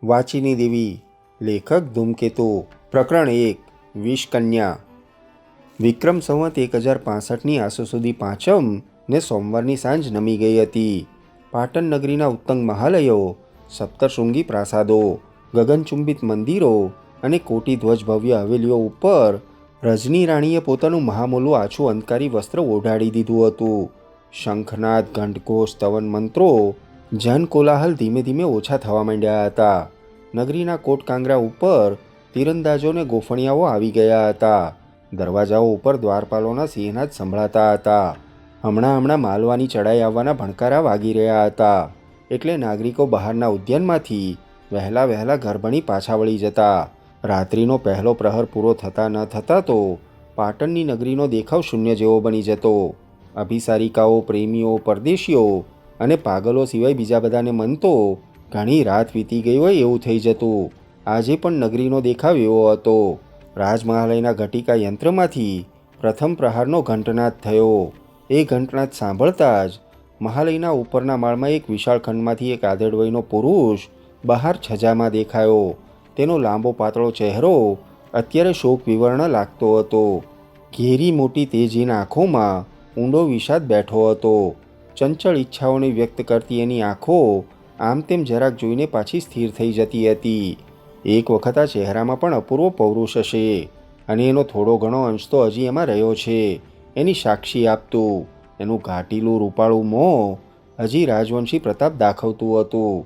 વાચીની દેવી. લેખક ધૂમકેતુ. પ્રકરણ 1. વિષકન્યા. વિક્રમ સંવત 1065ની આસો સુધી પાંચમ ને સોમવારની સાંજ નમી ગઈ હતી. પાટણ નગરીના ઉત્તંગ મહાલયો, સપ્તશૃંગી પ્રાસાદો, ગગનચુંબિત મંદિરો અને કોટી ધ્વજ ભવ્ય હવેલીઓ ઉપર રજની રાણીએ પોતાનું મહામૂલું આછું અંધકારી વસ્ત્ર ઓઢાડી દીધું હતું. શંખનાદ, ઘંટઘોષ, સ્તવન મંત્રો, જન કોલાહલ ધીમે ધીમે ઓછા થવા માંડ્યા હતા. નગરીના કોટકાંગરા ઉપર તીરંદાજોને ગોફણિયાઓ આવી ગયા હતા. દરવાજાઓ ઉપર દ્વારપાલોના સિંહનાદ સંભળાતા હતા. હમણાં માલવાની ચડાઈ આવવાના ભણકારા વાગી રહ્યા હતા. એટલે નાગરિકો બહારના ઉદ્યાનમાંથી વહેલા ઘર ભણી પાછા વળી જતા. રાત્રિનો પહેલો પ્રહર પૂરો થતાં ન થતાં તો પાટણની નગરીનો દેખાવ શૂન્ય જેવો બની જતો. અભિસારિકાઓ, પ્રેમીઓ, પરદેશીઓ અને પાગલો સિવાય બીજા બધાને મન તો ઘણી રાત વીતી ગઈ હોય એવું થઈ જતું. આજે પણ નગરીનો દેખાવ એવો હતો. રાજમહાલયના ઘટિકા યંત્રમાંથી પ્રથમ પ્રહારનો ઘંટનાદ થયો. એ ઘંટનાદ સાંભળતા જ મહાલયના ઉપરના માળમાં એક વિશાળ ખંડમાંથી એક આધેડ વયનો પુરુષ બહાર છજામાં દેખાયો. તેનો લાંબો પાતળો ચહેરો અત્યારે શોક વિવર્ણ લાગતો હતો. ઘેરી મોટી તેજીન આંખોમાં ઊંડો વિષાદ બેઠો હતો. ચંચળ ઈચ્છાઓને વ્યક્ત કરતી એની આંખો આમ તેમ જરાક જોઈને પાછી સ્થિર થઈ જતી હતી. એક વખત આ ચહેરામાં પણ અપૂર્વ પૌરુષ હશે અને એનો થોડો ઘણો અંશ તો હજી એમાં રહ્યો છે એની સાક્ષી આપતું. એનું ઘાટીલું રૂપાળું મોં હજી રાજવંશી પ્રતાપ દાખવતું હતું.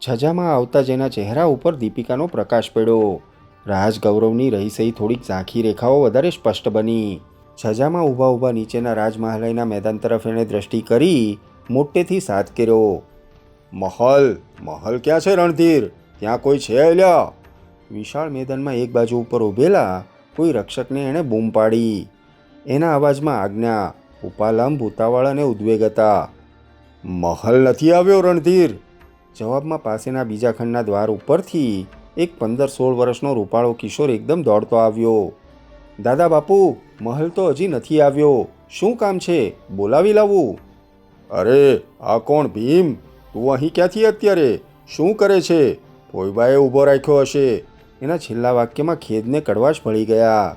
છજામાં આવતા જેના ચહેરા ઉપર દીપિકાનો પ્રકાશ પડ્યો. રાજગૌરવની રહીસઈ થોડીક ઝાંખી રેખાઓ વધારે સ્પષ્ટ બની. છજામાં ઊભા નીચેના રાજમહાલયના મેદાન તરફ એણે દ્રષ્ટિ કરી મોટેથી સાદ કર્યો. મહલ ક્યાં છે રણધીર? ત્યાં કોઈ છે અલ્યા? વિશાળ મેદાનમાં એક બાજુ ઉપર ઊભેલા કોઈ રક્ષકને એણે બૂમ પાડી. એના અવાજમાં આજ્ઞા, ઉપાલંબ, ઉતાવળ અને ઉદ્વેગ હતા. મહલ નથી આવ્યો રણધીર. જવાબમાં પાસેના બીજા ખંડના દ્વાર ઉપરથી એક 15-16 વર્ષનો રૂપાળો કિશોર એકદમ દોડતો આવ્યો. દાદા બાપુ, મહલ તો હજી નથી આવ્યો. શું કામ છે? બોલાવી લાવું? અરે આ કોણ ભીમ? તું અહીં ક્યાંથી અત્યારે? શું કરે છે? ફોઈબાએ ઊભો રાખ્યો હશે. એના છેલ્લા વાક્યમાં ખેદને કડવાશ ભળી ગયા.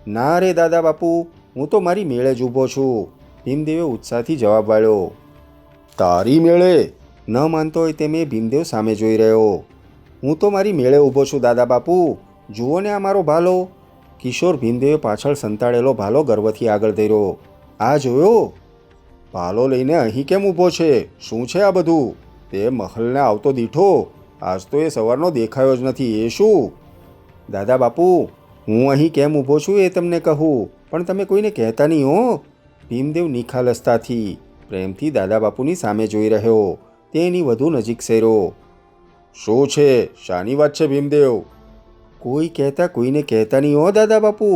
ના રે દાદા બાપુ, હું તો મારી મેળે જ ઊભો છું. ભીમદેવે ઉત્સાહથી જવાબ વાળ્યો. તારી મેળે? ન માનતો હોય તેમ એ ભીમદેવ સામે જોઈ રહ્યો. હું તો મારી મેળે ઊભો છું દાદા બાપુ. જુઓ ને આ મારો ભાલો. કિશોર ભીમદેવે પાછળ સંતાડેલો ભાલો ગર્વથી આગળ ધર્યો. આ જોયો? ભાલો લઈને અહીં કેમ ઊભો છે? શું છે આ બધું? તે મહલને આવતો દીઠો આજ તો એ સવારનો દેખાયો જ નથી. એ શું? દાદા બાપુ, હું અહીં કેમ ઊભો છું એ તમને કહું, પણ તમે કોઈને કહેતા નહીં હો. ભીમદેવ નિખાલસતાથી પ્રેમથી દાદા બાપુની સામે જોઈ રહ્યો. તે એની વધુ નજીક સેર્યો. શું છે? શાની વાત છે ભીમદેવ? કોઈ કહેતા કોઈને કહેતા નહીં હો દાદા બાપુ.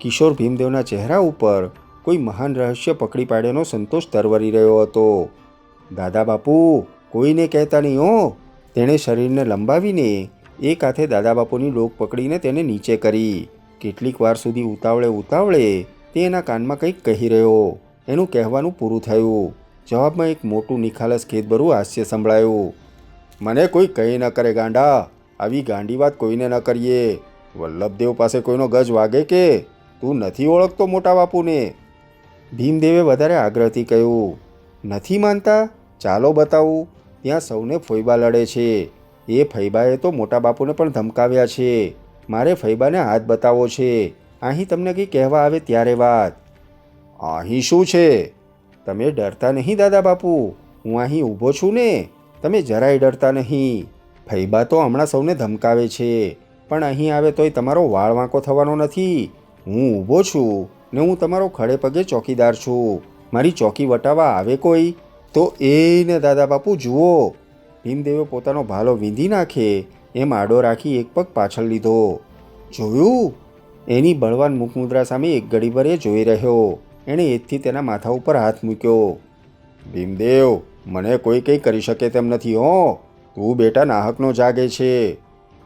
કિશોર ભીમદેવના ચહેરા ઉપર કોઈ મહાન રહસ્ય પકડી પાડ્યાનો સંતોષ તરવરી રહ્યો હતો. દાદા બાપુ, કોઈને કહેતા નહીં હો. તેણે શરીરને લંબાવીને એક હાથે દાદા બાપુની ડોક પકડીને તેને નીચે કરી. કેટલીક વાર સુધી ઉતાવળે તે એના કાનમાં કંઈક કહી રહ્યો. એનું કહેવાનું પૂરું થયું. જવાબમાં એક મોટું નિખાલસ ખેદભર્યું હાસ્ય સંભળાયું. મને કોઈ કહી ન કરે ગાંડા. આવી ગાંડી વાત કોઈને ન કરીએ. વલ્લભદેવ પાસે કોઈનો ગજ વાગે કે? તું નથી ઓળખતો મોટા બાપુને? ભીમદેવે વધારે આગ્રહથી કહ્યું. નથી માનતા? ચાલો બતાવું. ત્યાં સૌને ફોઈબા લડે છે. એ ફૈબાએ તો મોટા બાપુને પણ ધમકાવ્યા છે. મારે ફૈબાને હાથ બતાવો છે. અહીં તમને કંઈ કહેવા આવે ત્યારે વાત. અહીં શું છે? તમે ડરતા નહીં દાદા બાપુ? હું અહીં ઊભો છું ને. તમે જરાય ડરતા નહીં. ફૈબા તો હમણાં સૌને ધમકાવે છે, પણ અહીં આવે તોય તમારો વાળ વાંકો થવાનો નથી. હું ઊભો છું ને હું તમારો ખડે પગે ચોકીદાર છું. મારી ચોકી વટાવવા આવે કોઈ તો એને દાદા બાપુ જુઓ. ભીમદેવે પોતાનો ભાલો વીંધી નાખે એમ આડો રાખી એક પગ પાછળ લીધો. જોયું? એની બળવાન મુખમુદ્રા સામે એક ઘડીભર એ જોઈ રહ્યો. એણે એજથી તેના માથા ઉપર હાથ મૂક્યો. ભીમદેવ, મને કોઈ કંઈ કરી શકે તેમ નથી હો. તું બેટા નાહકનો જાગે છે.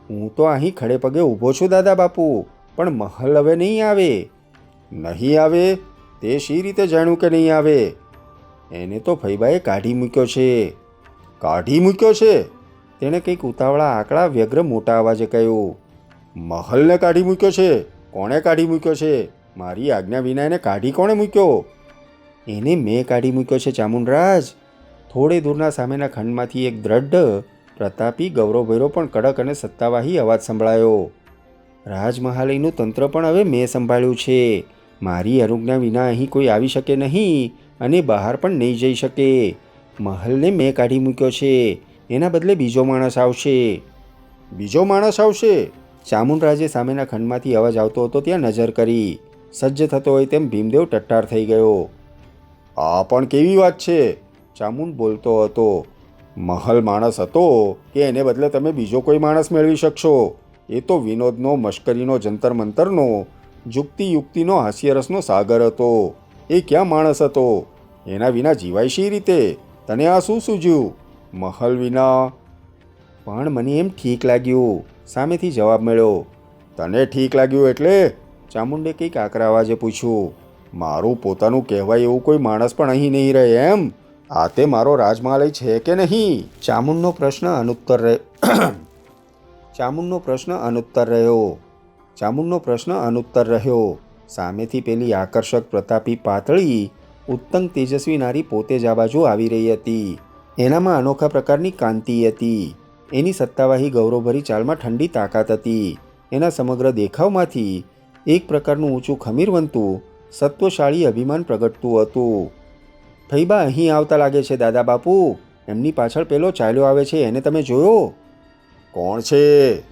હું તો અહીં ખડે પગે ઊભો છું દાદા બાપુ, પણ મહલ હવે નહીં આવે. નહીં આવે? તે શી રીતે જાણ્યું કે નહીં આવે? એને તો ફૈબાએ કાઢી મૂક્યો છે. કાઢી મૂક્યો છે? તેણે કંઈક ઉતાવળા આકડા વ્યગ્ર મોટા અવાજે કહ્યું, મહલને કાઢી મૂક્યો છે? કોણે કાઢી મૂક્યો છે? મારી આજ્ઞા વિના એને કાઢી કોણે મૂક્યો? એને મેં કાઢી મૂક્યો છે ચામુંડરાજ. થોડે દૂરના સામેના ખંડમાંથી એક દ્રઢ, પ્રતાપી, ગૌરવભર્યો પણ કડક અને સત્તાવાહી અવાજ સંભળાયો. રાજમહાલયનું તંત્ર પણ હવે મેં સંભાળ્યું છે. મારી અનુજ્ઞા વિના અહીં કોઈ આવી શકે નહીં અને બહાર પણ નહીં જઈ શકે. મહલને મેં કાઢી મૂક્યો છે. એના બદલે બીજો માણસ આવશે. બીજો માણસ આવશે? ચામુંડરાજે સામેના ખંડમાંથી અવાજ આવતો હતો ત્યાં નજર કરી. સજ્જ થતો હોય તેમ ભીમદેવ ટટ્ટાર થઈ ગયો. આ પણ કેવી વાત છે? ચામુંડ બોલતો હતો. મહલ માણસ હતો કે એને બદલે તમે બીજો કોઈ માણસ મેળવી શકશો? એ તો વિનોદનો, મશ્કરીનો, જંતર મંતરનો, જુક્તિ યુક્તિનો, હાસ્યરસનો સાગર હતો. એ ક્યાં માણસ હતો? એના વિના જીવાય શી રીતે? તને આ શું સૂઝ્યું? મહલ વિના? પણ મને એમ ઠીક લાગ્યું, સામેથી જવાબ મળ્યો. તને ઠીક લાગ્યું એટલે? ચામુંડે કંઈક આકરા અવાજે પૂછ્યું. મારું પોતાનું કહેવાય એવું કોઈ માણસ પણ અહીં નહીં રહે એમ? આ તે મારો રાજમહાલય છે કે નહીં? ચામુંડનો પ્રશ્ન અનુત્તર રહ્યો. સામેથી પેલી આકર્ષક, પ્રતાપી, પાતળી, ઉત્તંગ, તેજસ્વી નારી પોતે જ આ બાજુ આવી રહી હતી. એનામાં અનોખા પ્રકારની કાંતિ હતી. એની સત્તાવાહી, ગૌરવભરી ચાલમાં ઠંડી તાકાત હતી. એના સમગ્ર દેખાવમાંથી એક પ્રકારનું ઊંચું ખમીરવંતું, સત્વશાળી અભિમાન પ્રગટતું હતું. ફૈબા અહીં આવતા લાગે છે દાદા બાપુ. એમની પાછળ પેલો ચાલ્યો આવે છે, એને તમે જોયો? કોણ છે?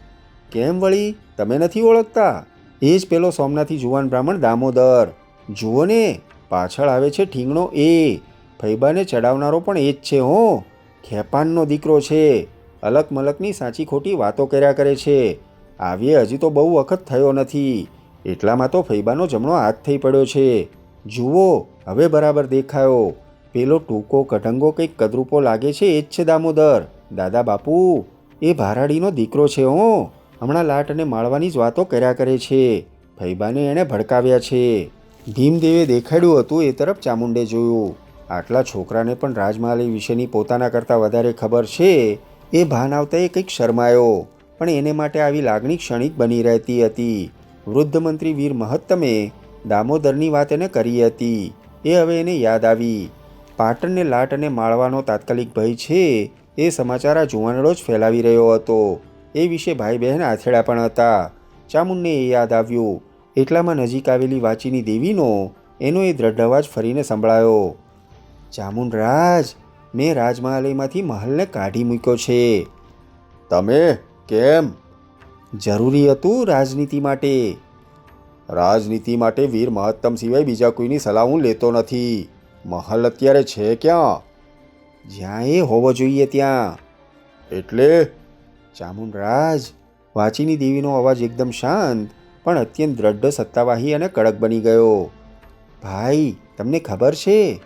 કેમ વળી, તમે નથી ઓળખતા? એ જ પેલો સોમનાથી જુવાન બ્રાહ્મણ દામોદર. જુઓ ને, પાછળ આવે છે ઠીંગણો એ. ફૈબાને ચડાવનારો પણ એ જ છે હો. ખેપાનનો દીકરો છે. અલક મલકની સાચી ખોટી વાતો કર્યા કરે છે. આવીએ હજી તો બહુ વખત થયો નથી. એટલામાં તો ફૈબાનો જમણો હાથ થઈ પડ્યો છે. જુઓ, હવે બરાબર દેખાયો. પેલો ટૂંકો, કઢંગો, કંઈક કદરૂપો લાગે છે, એ જ છે દામોદર. દાદા બાપુ, એ ભારાડીનો દીકરો છે હો. હમણાં લાટ અને માળવાની જ વાતો કર્યા કરે છે. ફૈબાને એણે ભડકાવ્યા છે. ભીમદેવે દેખાડ્યું હતું એ તરફ ચામુંડે જોયું. આટલા છોકરાને પણ રાજમહાલય વિશેની પોતાના કરતાં વધારે ખબર છે એ ભાન આવતા એ કંઈક શરમાયો. પણ એને માટે આવી લાગણી ક્ષણિક બની રહેતી હતી. વૃદ્ધ મંત્રી વીર મહત્તમે દામોદરની વાત એને કરી હતી. એ હવે એને યાદ આવી. પાટણને લાટ અને માળવાનો તાત્કાલિક ભય છે એ સમાચાર આ જુવાનડો જ ફેલાવી રહ્યો હતો. એ વિશે ભાઈ બહેન આથેડા પણ હતા. ચામુંડને એ યાદ આવ્યું. એટલામાં નજીક આવેલી વાચીની દેવીનો એનો એ દ્રઢ અવાજ ફરીને સંભળાયો. ચામુંડરાજ, મેં રાજમહાલયમાંથી મહલને કાઢી મૂક્યો છે. તમે? કેમ? જરૂરી હતું રાજનીતિ માટે. રાજનીતિ માટે વીર મહત્તમ સિવાય બીજા કોઈની સલાહ હું લેતો નથી. મહલ અત્યારે છે ક્યાં? જ્યાં એ હોવો જોઈએ ત્યાં. એટલે? ચામુંડરાજ, વાચીની દેવીનો અવાજ એકદમ શાંત પણ અત્યંત દ્રઢ, સત્તાવાહી અને કડક બની ગયો. ભાઈ, તમને ખબર છે?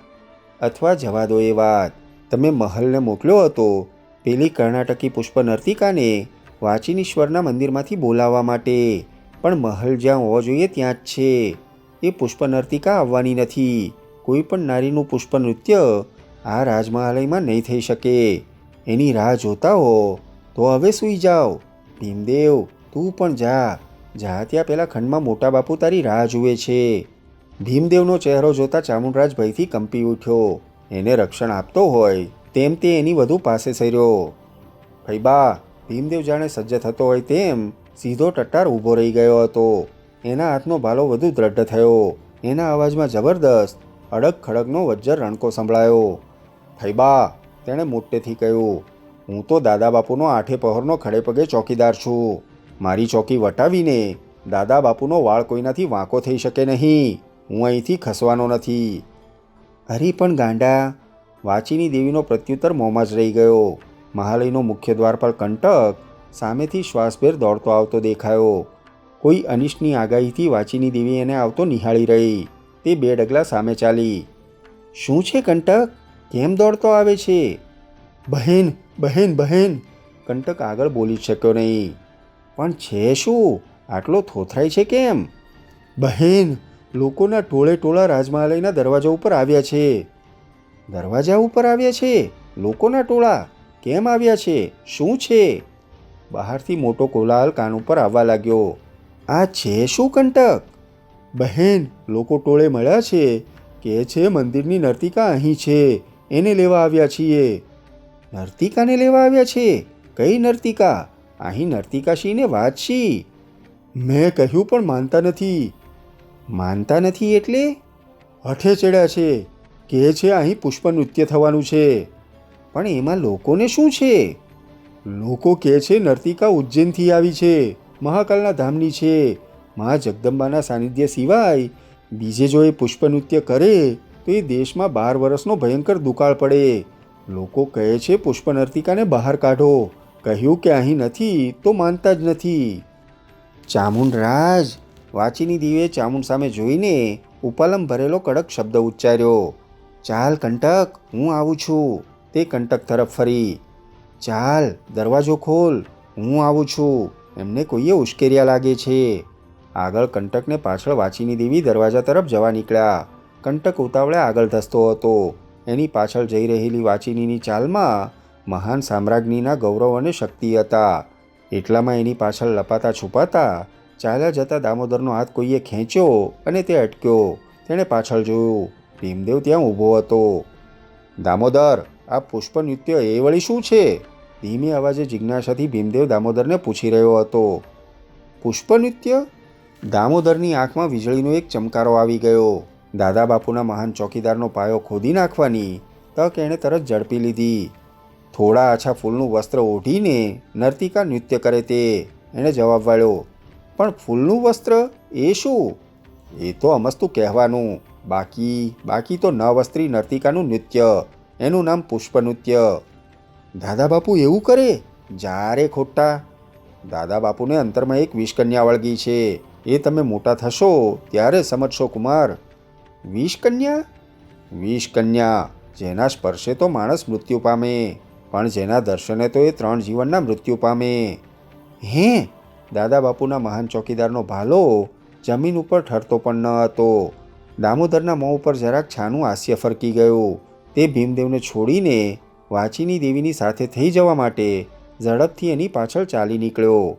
અથવા જવા દો એ વાત. તમે મહલને મોકલ્યો હતો પેલી કર્ણાટકી પુષ્પ નર્તિકાને વાચીનીશ્વરના મંદિરમાંથી બોલાવવા માટે. પણ મહલ જ્યાં હોવો જોઈએ ત્યાં જ છે. એ પુષ્પ નર્તિકા આવવાની નથી. કોઈ પણ નારીનું પુષ્પ નૃત્ય આ રાજમહાલયમાં નહીં થઈ શકે. એની રાહ જોતા હો તો હવે સૂઈ જાઓ. ભીમદેવ, તું પણ જા. ત્યાં પેલા ખંડમાં મોટા બાપુ તારી રાહ જુએ છે. ભીમદેવનો ચહેરો જોતા ચામુંડરાજ ભયથી કંપી ઉઠ્યો. એને રક્ષણ આપતો હોય તેમ તે એની વધુ પાસે સર્યો. ફૈબા, ભીમદેવ જાણે સજ્જ થતો હોય તેમ સીધો ટટ્ટાર ઊભો રહી ગયો હતો. એના હાથનો ભાલો વધુ દ્રઢ થયો. એના અવાજમાં જબરદસ્ત, અડગ ખડગનો વજ્જર રણકો સંભળાયો. ફૈબા, તેણે મોટેથી કહ્યું, હું તો દાદા બાપુનો આઠે પહોરનો ખડે પગે ચોકીદાર છું. મારી ચોકી વટાવીને દાદા બાપુનો વાળ કોઈનાથી વાંકો થઈ શકે નહીં. હું અહીંથી ખસવાનો નથી. અરે પણ ગાંડા, વાચીની દેવીનો પ્રત્યુત્તર મોંમાં જ રહી ગયો. મહાલયનો મુખ્ય દ્વારપાલ કંટક સામેથી શ્વાસભેર દોડતો આવતો દેખાયો. કોઈ અનિષ્ટની આગાહીથી વાચીની દેવી એને આવતો નિહાળી રહી. તે 2 ડગલા સામે ચાલી. શું છે કંટક? કેમ દોડતો આવે છે? બહેન, બહેન, બહેન. કંટક આગળ બોલી શક્યો નહીં. પણ છે શું? આટલો થોથરાય છે કેમ? બહેન, લોકોના ટોળે ટોળા રાજમહાલયના દરવાજા ઉપર આવ્યા છે. દરવાજા ઉપર આવ્યા છે? લોકોના ટોળા? કેમ આવ્યા છે? શું છે? બહારથી મોટો કોલાહલ કાન ઉપર આવવા લાગ્યો. આ છે શું કંટક? બહેન, લોકો ટોળે મળ્યા છે. કે છે મંદિરની નર્તિકા અહીં છે, એને લેવા આવ્યા છીએ. નર્તિકાને લેવા આવ્યા છે? કઈ નર્તિકા? અહીં નર્તિકા શીને વાત શી? મેં કહ્યું પણ માનતા નથી. માનતા નથી એટલે? હઠે ચડ્યા છે. કે છે અહીં પુષ્પ નૃત્ય થવાનું છે. પણ એમાં લોકોને શું છે? લોકો કહે છે નર્તિકા ઉજ્જૈનથી આવી છે, મહાકાલના ધામની છે. મા જગદંબાના સાનિધ્ય સિવાય બીજે જો એ પુષ્પ નૃત્ય કરે તો એ દેશમાં 12 વર્ષનો ભયંકર દુકાળ પડે. લોકો કહે છે પુષ્પ નર્તિકાને બહાર કાઢો. કહ્યું કે અહીં નથી તો માનતા જ નથી. ચામુંડરાજ, વાચીની દીવે ચામુંડ સામે જોઈને ઉપાલમ ભરેલો કડક શબ્દ ઉચ્ચાર્યો. ચાલ કંટક, હું આવું છું. તે કંટક તરફ ફરી. ચાલ, દરવાજો ખોલ, હું આવું છું. એમને કોઈએ ઉશ્કેર્યા લાગે છે. આગળ કંટકને પાછળ વાચીની દેવી દરવાજા તરફ જવા નીકળ્યા. કંટક ઉતાવળે આગળ ધસતો હતો. એની પાછળ જઈ રહેલી વાચીનીની ચાલમાં મહાન સામ્રાજ્ઞીના ગૌરવ અને શક્તિ હતા. એટલામાં એની પાછળ લપાતા છુપાતા ચાલ્યા જતા દામોદરનો હાથ કોઈએ ખેંચ્યો અને તે અટક્યો. તેણે પાછળ જોયું. ભીમદેવ ત્યાં ઊભો હતો. દામોદર, આ પુષ્પ નૃત્ય એ વળી શું છે? ધીમી અવાજે જિજ્ઞાસાથી ભીમદેવ દામોદરને પૂછી રહ્યો હતો. પુષ્પ નૃત્ય? દામોદરની આંખમાં વીજળીનો એક ચમકારો આવી ગયો. દાદા બાપુના મહાન ચોકીદારનો પાયો ખોદી નાખવાની તક એણે તરત ઝડપી લીધી. થોડા આછા ફૂલનું વસ્ત્ર ઓઢીને નર્તિકા નૃત્ય કરે તે એણે જવાબ વાળ્યો. પણ ફૂલનું વસ્ત્ર એ શું? એ તો અમસ્તું કહેવાનું. બાકી તો નવસ્ત્રી નર્તિકાનું નૃત્ય. એનું નામ પુષ્પ નૃત્ય. દાદા બાપુ એવું કરે? જારે ખોટા. દાદા બાપુને અંતરમાં એક વિષકન્યા વળગી છે. એ તમે મોટા થશો ત્યારે સમજશો કુમાર. વિષકન્યા? વિષકન્યા, જેના સ્પર્શે તો માણસ મૃત્યુ પામે, પણ જેના દર્શને તો એ 3 જીવનના મૃત્યુ પામે. હે? દાદા બાપુના મહાન ચોકીદારનો ભાલો જમીન ઉપર ઠરતો પણ ન હતો. દામોદરના મોં ઉપર જરાક છાનું હાસ્ય ફરકી ગયું. તે ભીમદેવને છોડીને વાચીની દેવીની સાથે થઈ જવા માટે ઝડપથી એની પાછળ ચાલી નીકળ્યો.